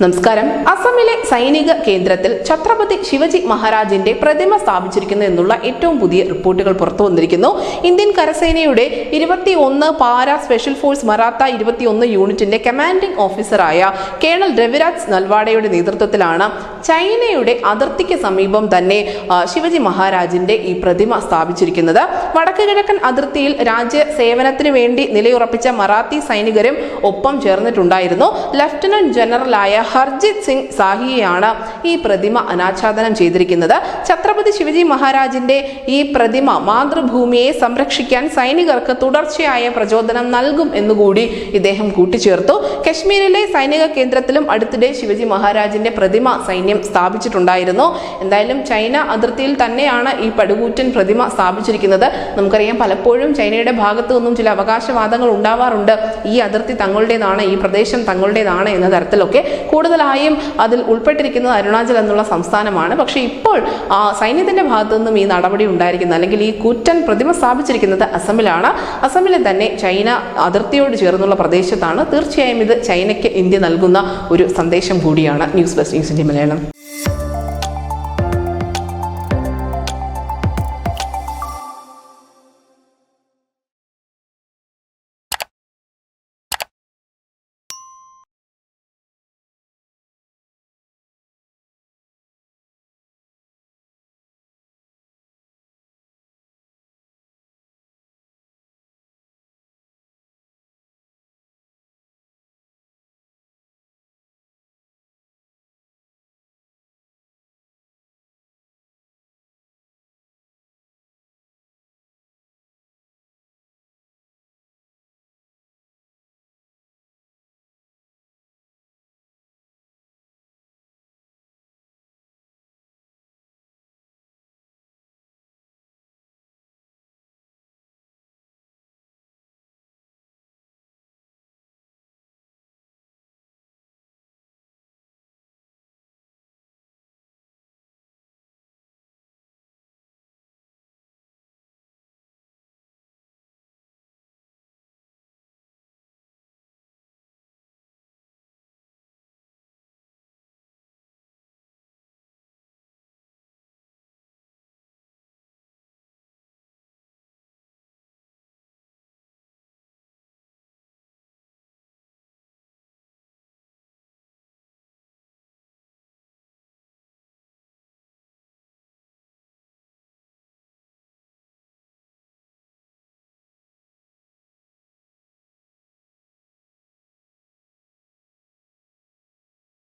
നമസ്കാരം. അസമിലെ സൈനിക കേന്ദ്രത്തിൽ ഛത്രപതി ശിവജി മഹാരാജിന്റെ പ്രതിമ സ്ഥാപിച്ചിരിക്കുന്നു എന്നുള്ള ഏറ്റവും പുതിയ റിപ്പോർട്ടുകൾ പുറത്തു വന്നിരിക്കുന്നു. ഇന്ത്യൻ കരസേനയുടെ 21 പാരാ സ്പെഷ്യൽ ഫോഴ്സ് മറാത്ത 21 യൂണിറ്റിന്റെ കമാൻഡിംഗ് ഓഫീസറായ കേണൽ രവിരാജ് നൽവാഡയുടെ നേതൃത്വത്തിലാണ് ചൈനയുടെ അതിർത്തിക്ക് സമീപം തന്നെ ശിവജി മഹാരാജിന്റെ ഈ പ്രതിമ സ്ഥാപിച്ചിരിക്കുന്നത്. വടക്ക് കിഴക്കൻ അതിർത്തിയിൽ രാജ്യ സേവനത്തിന് വേണ്ടി നിലയുറപ്പിച്ച മറാത്തി സൈനികരും ഒപ്പം ചേർന്നിട്ടുണ്ടായിരുന്നു. ലഫ്റ്റനന്റ് ജനറലായ ഹർജിത് സിംഗ് സാഹിയെയാണ് ഈ പ്രതിമ അനാച്ഛാദനം ചെയ്തിരിക്കുന്നത്. ഛത്രപതി ശിവജി മഹാരാജിന്റെ ഈ പ്രതിമ മാതൃഭൂമിയെ സംരക്ഷിക്കാൻ സൈനികർക്ക് തുടർച്ചയായ പ്രചോദനം നൽകും എന്നുകൂടി ഇദ്ദേഹം കൂട്ടിച്ചേർത്തു. കശ്മീരിലെ സൈനിക കേന്ദ്രത്തിലും അടുത്തിടെ ശിവജി മഹാരാജിന്റെ പ്രതിമ സൈന്യം സ്ഥാപിച്ചിട്ടുണ്ടായിരുന്നു. എന്തായാലും ചൈന അതിർത്തിയിൽ തന്നെയാണ് ഈ പടുകൂറ്റൻ പ്രതിമ സ്ഥാപിച്ചിരിക്കുന്നത്. നമുക്കറിയാം, പലപ്പോഴും ചൈനയുടെ ഭാഗത്തു നിന്നും ചില അവകാശവാദങ്ങൾ ഉണ്ടാവാറുണ്ട്. ഈ അതിർത്തി തങ്ങളുടേതാണ്, ഈ പ്രദേശം തങ്ങളുടേതാണ് എന്ന തരത്തിലൊക്കെ. കൂടുതലായും അതിൽ ഉൾപ്പെട്ടിരിക്കുന്നത് അരുണാചൽ എന്നുള്ള സംസ്ഥാനമാണ്. പക്ഷേ ഇപ്പോൾ സൈന്യത്തിന്റെ ഭാഗത്തു നിന്നും ഈ നടപടി ഉണ്ടായിരിക്കുന്നത്, അല്ലെങ്കിൽ ഈ കൂറ്റൻ പ്രതിമ സ്ഥാപിച്ചിരിക്കുന്നത് അസമിലാണ്. അസമിലെ തന്നെ ചൈന അതിർത്തിയോട് ചേർന്നുള്ള പ്രദേശത്താണ്. തീർച്ചയായും ഇത് ചൈനയ്ക്ക് ഇന്ത്യ നൽകുന്ന ഒരു സന്ദേശം കൂടിയാണ്. News desk news India Malayalam.